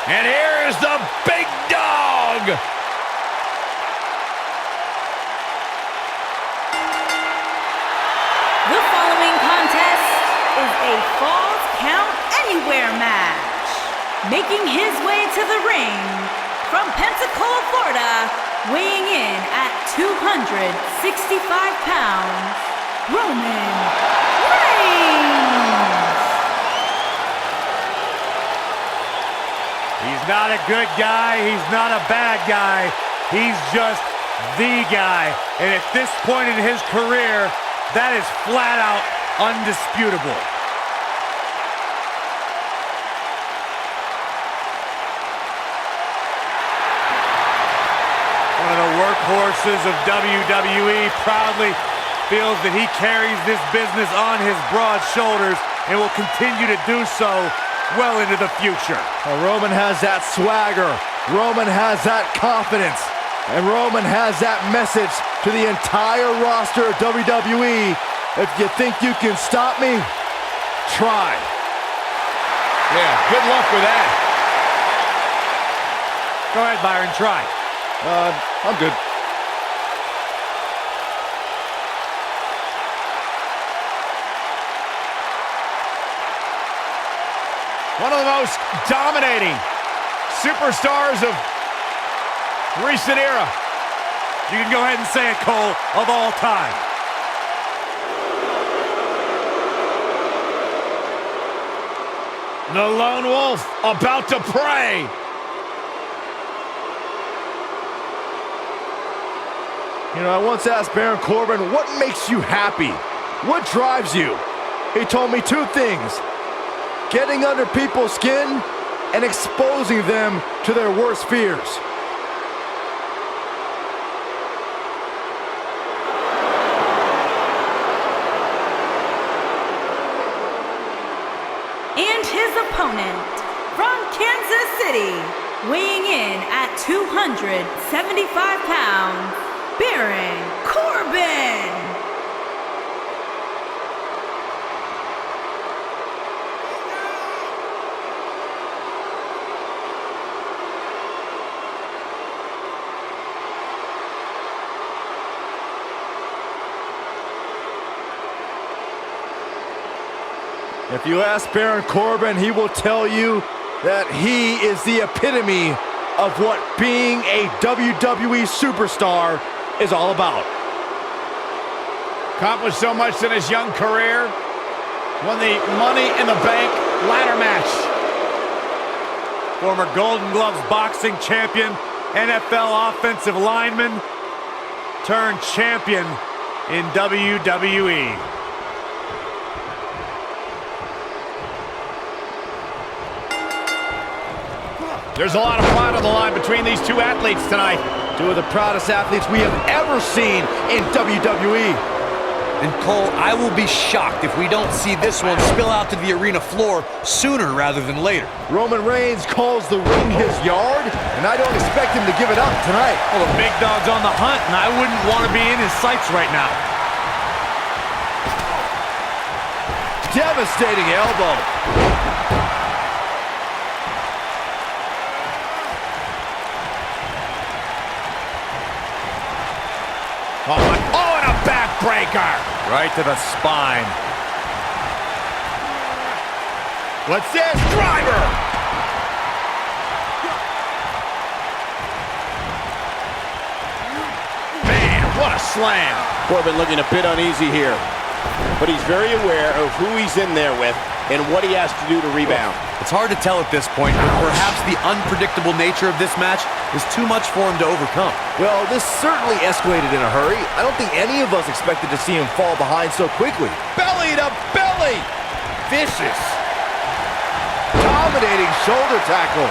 And here's the Big Dog. The following contest is a Falls Count Anywhere match. Making his way to the ring from Pensacola, Florida, weighing in at 265 pounds, Roman Reigns. He's not a good guy, he's not a bad guy, he's just the guy. And at this point in his career, that is flat out undisputable. One of the workhorses of WWE proudly feels that he carries this business on his broad shoulders and will continue to do so well into the future. Well, Roman has that swagger, Roman has that confidence, and Roman has that message to the entire roster of WWE. If you think you can stop me, try. Yeah, good luck with that. Go ahead, Byron, try. I'm good. One of the most dominating superstars of recent era. You can go ahead and say it, Cole, of all time. The Lone Wolf about to pray. You know, I once asked Baron Corbin, what makes you happy? What drives you? He told me two things: getting under people's skin and exposing them to their worst fears. And his opponent from Kansas City, weighing in at 275 pounds, Baron Corbin. If you ask Baron Corbin, he will tell you that he is the epitome of what being a WWE superstar is all about. Accomplished so much in his young career. Won the Money in the Bank ladder match. Former Golden Gloves boxing champion, NFL offensive lineman, turned champion in WWE. There's a lot of pride on the line between these two athletes tonight. Two of the proudest athletes we have ever seen in WWE. And Cole, I will be shocked if we don't see this one spill out to the arena floor sooner rather than later. Roman Reigns calls the ring his yard, and I don't expect him to give it up tonight. Well, the Big Dog's on the hunt, and I wouldn't want to be in his sights right now. Devastating elbow. Oh, and a backbreaker. Right to the spine. What's this? Driver. Man, what a slam. Corbin looking a bit uneasy here, but he's very aware of who he's in there with and what he has to do to rebound. It's hard to tell at this point, but perhaps the unpredictable nature of this match is too much for him to overcome. Well, this certainly escalated in a hurry. I don't think any of us expected to see him fall behind so quickly. Belly to belly. Vicious. Dominating shoulder tackle.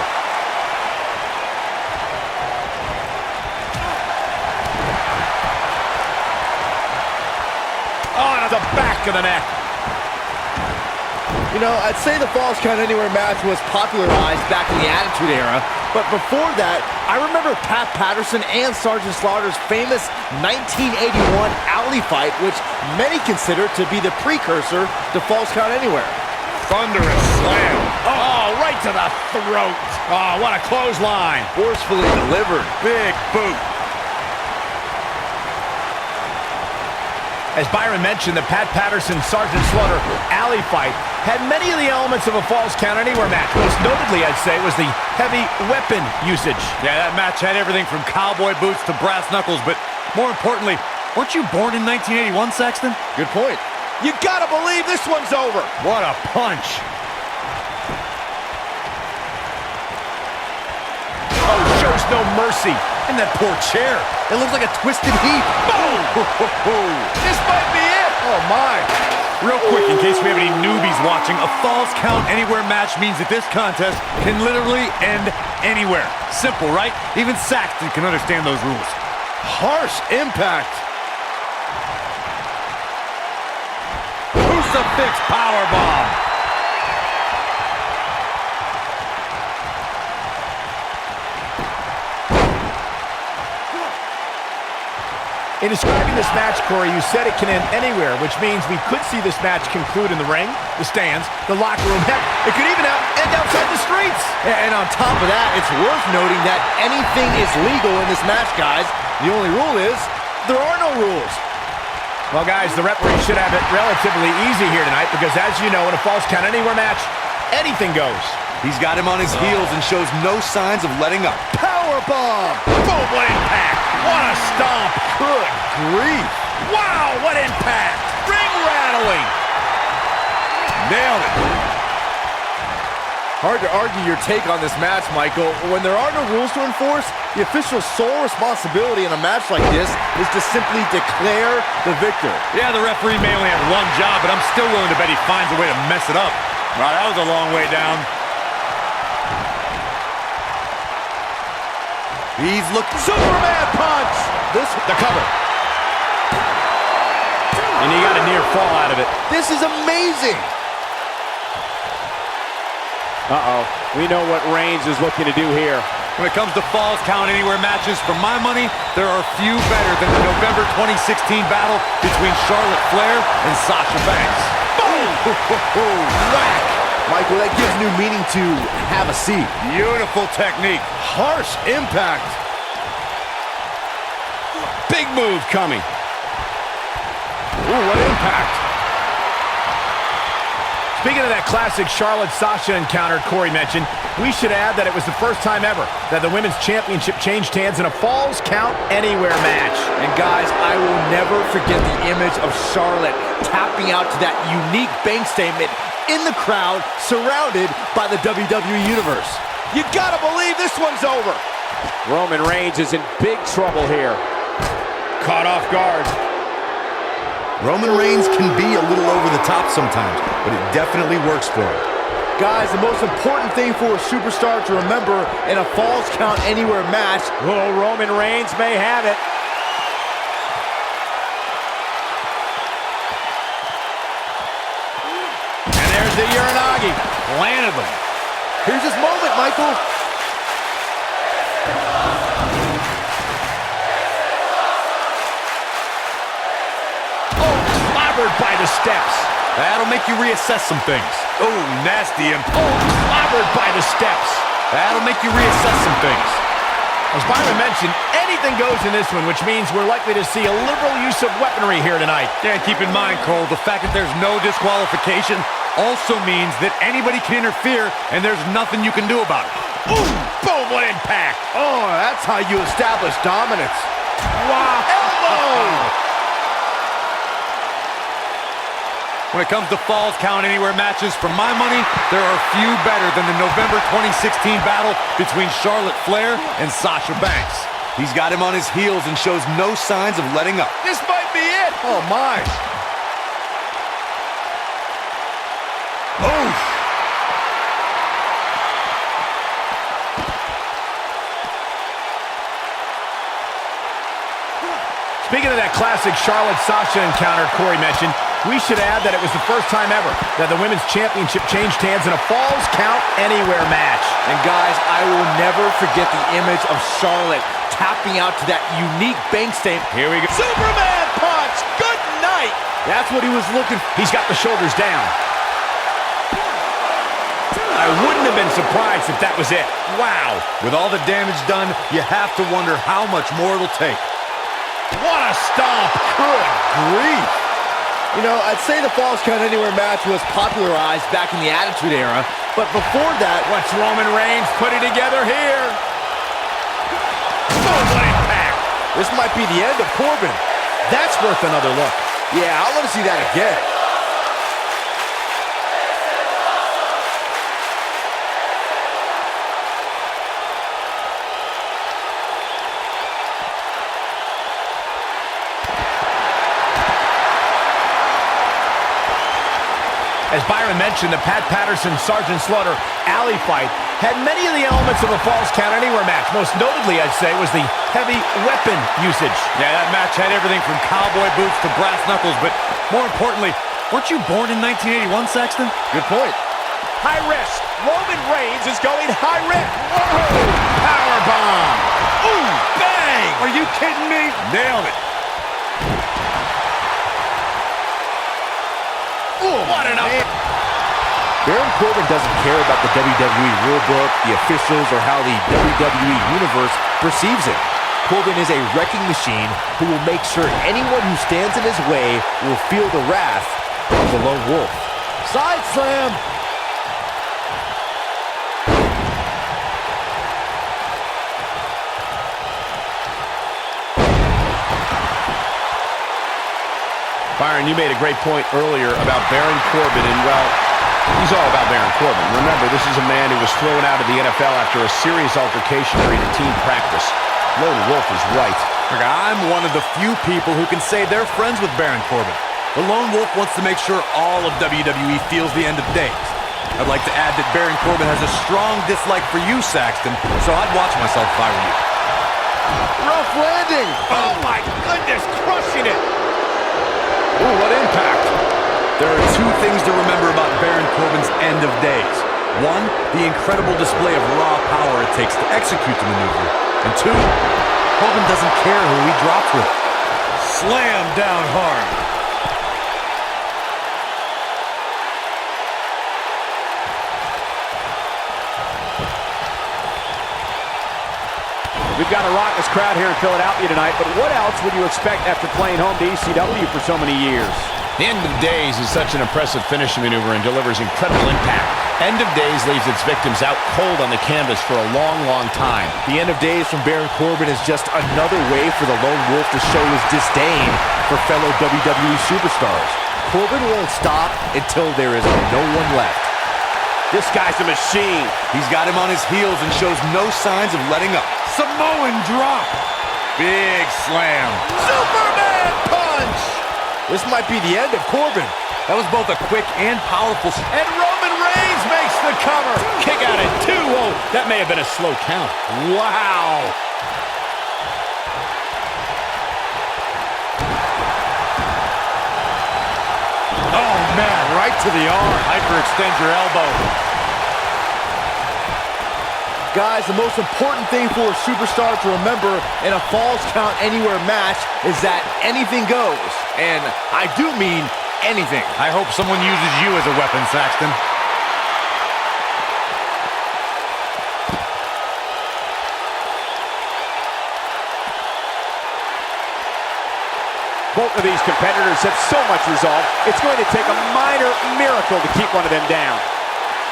Oh, to the back of the neck. You know, I'd say the Falls Count Anywhere match was popularized back in the Attitude Era, but before that, I remember Pat Patterson and Sergeant Slaughter's famous 1981 alley fight, which many consider to be the precursor to Falls Count Anywhere. thunderous slam. Oh, right to the throat. Oh, what a clothesline. Forcefully delivered. Big boot. As Byron mentioned, the Pat Patterson-Sergeant Slaughter alley fight had many of the elements of a Falls Count Anywhere match. Most notably, I'd say, was the heavy weapon usage. Yeah, that match had everything from cowboy boots to brass knuckles, but more importantly, weren't you born in 1981, Sexton? Good point. You gotta believe this one's over. What a punch. Oh, shows no mercy. And that poor chair. It looks like a twisted heap. Boom! This might be it. Oh, my. Real quick, in case we have any newbies watching, a Falls Count Anywhere match means that this contest can literally end anywhere. Simple, right? Even Saxton can understand those rules. Harsh impact. Crucifix powerbomb. In describing this match, Corey, you said it can end anywhere, which means we could see this match conclude in the ring, the stands, the locker room. Heck, it could even end outside the streets. And on top of that, it's worth noting that anything is legal in this match, guys. The only rule is there are no rules. Well, guys, the referee should have it relatively easy here tonight because, as you know, in a Falls Count Anywhere match, anything goes. He's got him on his heels and shows no signs of letting up. Powerbomb. Boom, what impact. What a stomp. Good grief. Wow, what impact. Ring rattling. Nailed it. Hard to argue your take on this match, Michael. When there are no rules to enforce, the official's sole responsibility in a match like this is to simply declare the victor. Yeah, the referee may only have one job, but I'm still willing to bet he finds a way to mess it up. Wow, that was a long way down. He's looking. Superman punch. The cover. And he got a near fall out of it. This is amazing. Uh-oh. We know what Reigns is looking to do here. When it comes to Falls Count Anywhere matches, for my money, there are few better than the November 2016 battle between Charlotte Flair and Sasha Banks. Boom! Whack! Michael, that gives new meaning to have a seat. Beautiful technique. Harsh impact. Big move coming. Ooh, what impact. Speaking of that classic Charlotte-Sasha encounter Corey mentioned, we should add that it was the first time ever that the Women's Championship changed hands in a Falls Count Anywhere match. And guys, I will never forget the image of Charlotte tapping out to that unique bank statement in the crowd, surrounded by the WWE Universe. You gotta believe this one's over. Roman Reigns is in big trouble here. Caught off guard. Roman Reigns can be a little over the top sometimes, but it definitely works for him. Guys, the most important thing for a superstar to remember in a Falls Count Anywhere match. Oh, Roman Reigns may have it. And there's the Uranagi. Landed them. Here's his moment, Michael. By the steps. That'll make you reassess some things. Oh, nasty. Clobbered by the steps. That'll make you reassess some things. As Byron mentioned, anything goes in this one, which means we're likely to see a liberal use of weaponry here tonight. Yeah, keep in mind, Cole, the fact that there's no disqualification also means that anybody can interfere, and there's nothing you can do about it. Ooh, boom, what impact. Oh, that's how you establish dominance. Wow. Elbow. When it comes to Falls Count Anywhere matches, for my money, there are few better than the November 2016 battle between Charlotte Flair and Sasha Banks. He's got him on his heels and shows no signs of letting up. This might be it. Oh, my. Oof. Speaking of that classic Charlotte-Sasha encounter Corey mentioned, we should add that it was the first time ever that the Women's Championship changed hands in a Falls Count Anywhere match. And guys, I will never forget the image of Charlotte tapping out to that unique bank statement. Here we go. Superman punch. Good night. That's what he was looking for. He's got the shoulders down. I wouldn't have been surprised if that was it. Wow. With all the damage done, you have to wonder how much more it'll take. What a stomp. Good grief. You know, I'd say the Falls Count Anywhere match was popularized back in the Attitude Era, but before that... What's Roman Reigns putting together here? Oh, what impact. This might be the end of Corbin. That's worth another look. Yeah, I want to see that again. As Byron mentioned, the Pat Patterson-Sergeant Slaughter alley fight had many of the elements of a Falls Count Anywhere match. Most notably, I'd say, was the heavy weapon usage. Yeah, that match had everything from cowboy boots to brass knuckles, but more importantly, weren't you born in 1981, Saxton? Good point. High risk. Roman Reigns is going high risk. Whoa! Powerbomb! Ooh, bang! Are you kidding me? Nailed it. Ooh, what an up! Baron Corbin doesn't care about the WWE rulebook, the officials, or how the WWE Universe perceives it. Corbin is a wrecking machine who will make sure anyone who stands in his way will feel the wrath of the Lone Wolf. Side slam! Byron, you made a great point earlier about Baron Corbin, and, well, he's all about Baron Corbin. Remember, this is a man who was thrown out of the NFL after a serious altercation during a team practice. Lone Wolf is right. Look, I'm one of the few people who can say they're friends with Baron Corbin. The Lone Wolf wants to make sure all of WWE feels the end of days. I'd like to add that Baron Corbin has a strong dislike for you, Saxton, so I'd watch myself if I were you. Rough landing! Oh, my goodness, crushing it! Ooh, what impact. There are two things to remember about Baron Corbin's end of days. One, the incredible display of raw power it takes to execute the maneuver. And two, Corbin doesn't care who he drops with. Slam down hard. We've got a raucous crowd here in Philadelphia tonight, but what else would you expect after playing home to ECW for so many years? The End of Days is such an impressive finishing maneuver and delivers incredible impact. End of Days leaves its victims out cold on the canvas for a long, long time. The End of Days from Baron Corbin is just another way for the Lone Wolf to show his disdain for fellow WWE superstars. Corbin won't stop until there is no one left. This guy's a machine. He's got him on his heels and shows no signs of letting up. Samoan drop. Big slam. Superman punch! This might be the end of Corbin. That was both a quick and powerful... And Roman Reigns makes the cover. Kick out at 2. Whoa, that may have been a slow count. Wow. Oh, man, right to the arm. Hyperextend your elbow. Guys, the most important thing for a superstar to remember in a Falls Count Anywhere match is that anything goes. And I do mean anything. I hope someone uses you as a weapon, Saxton. Both of these competitors have so much resolve, it's going to take a minor miracle to keep one of them down.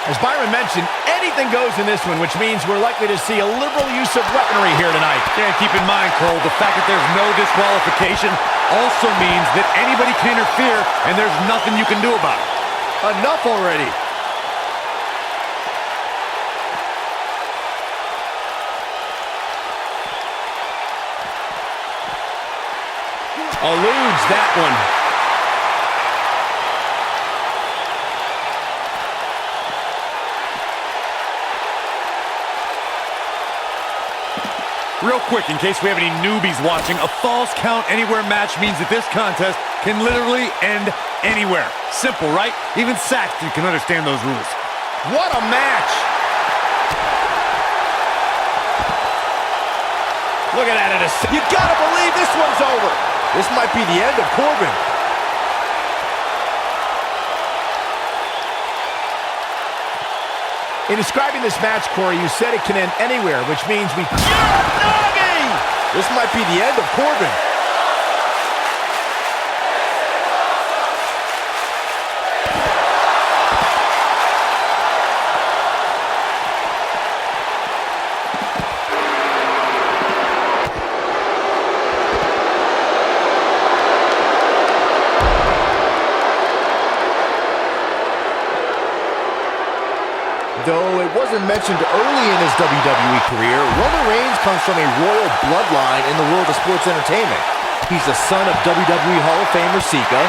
As Byron mentioned, anything goes in this one, which means we're likely to see a liberal use of weaponry here tonight. Yeah, keep in mind, Cole, the fact that there's no disqualification also means that anybody can interfere, and there's nothing you can do about it. Enough already. Eludes that one. Real quick, in case we have any newbies watching, a Falls Count Anywhere match means that this contest can literally end anywhere. Simple, right? Even Saxton can understand those rules. What a match! Look at that. You gotta believe this one's over. This might be the end of Corbin. In describing this match, Corey, you said it can end anywhere, which means we... Doggy! This might be the end of Corbin. Though it wasn't mentioned early in his WWE career, Roman Reigns comes from a royal bloodline in the world of sports entertainment. He's the son of WWE Hall of Famer Sika.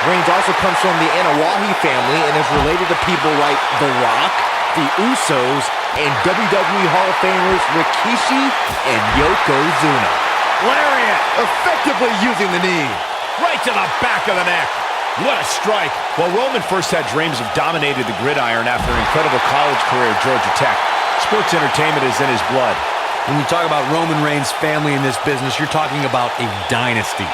Reigns also comes from the Anawahi family and is related to people like The Rock, the Usos, and WWE Hall of Famers Rikishi and Yokozuna. Lariat! Effectively using the knee. Right to the back of the neck. What a strike. Well, Roman first had dreams of dominating the gridiron after an incredible college career at Georgia Tech. Sports entertainment is in his blood. When you talk about Roman Reigns' family in this business, you're talking about a dynasty.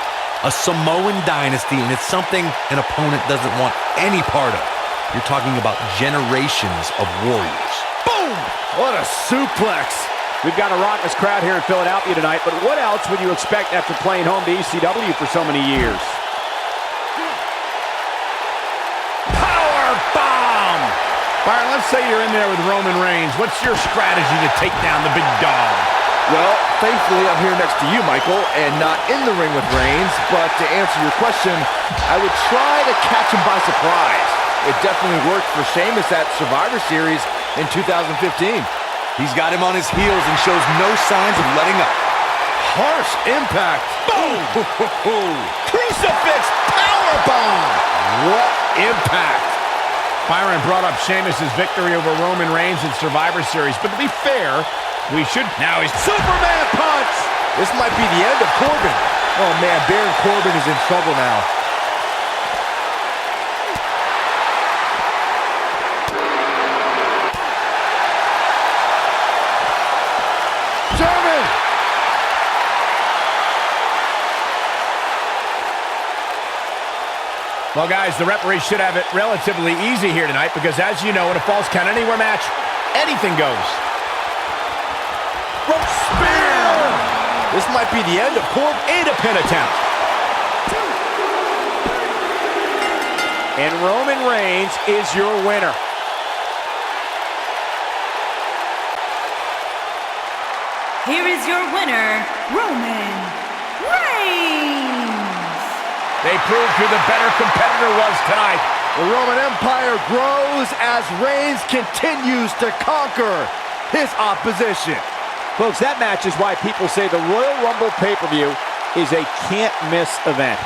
A Samoan dynasty, and it's something an opponent doesn't want any part of. You're talking about generations of warriors. Boom! What a suplex. We've got a raucous crowd here in Philadelphia tonight, but what else would you expect after playing home to ECW for so many years? Bomb! Byron, let's say you're in there with Roman Reigns. What's your strategy to take down the big dog? Well, thankfully I'm here next to you, Michael, and not in the ring with Reigns, but to answer your question, I would try to catch him by surprise. It definitely worked for Sheamus at Survivor Series in 2015. He's got him on his heels and shows no signs of letting up. Harsh impact. Boom! Crucifix powerbomb! What impact. Byron brought up Sheamus' victory over Roman Reigns in Survivor Series, but to be fair, we should... Now he's Superman punch! This might be the end of Corbin. Oh man, Baron Corbin is in trouble now. German! Well, guys, the referee should have it relatively easy here tonight because, as you know, in a Falls Count Anywhere match, anything goes. Rope spear! This might be the end of Corbin. And a pin attempt. And Roman Reigns is your winner. Here is your winner, Roman Reigns. They proved who the better competitor was tonight. The Roman Empire grows as Reigns continues to conquer his opposition. Folks, that match is why people say the Royal Rumble pay-per-view is a can't-miss event.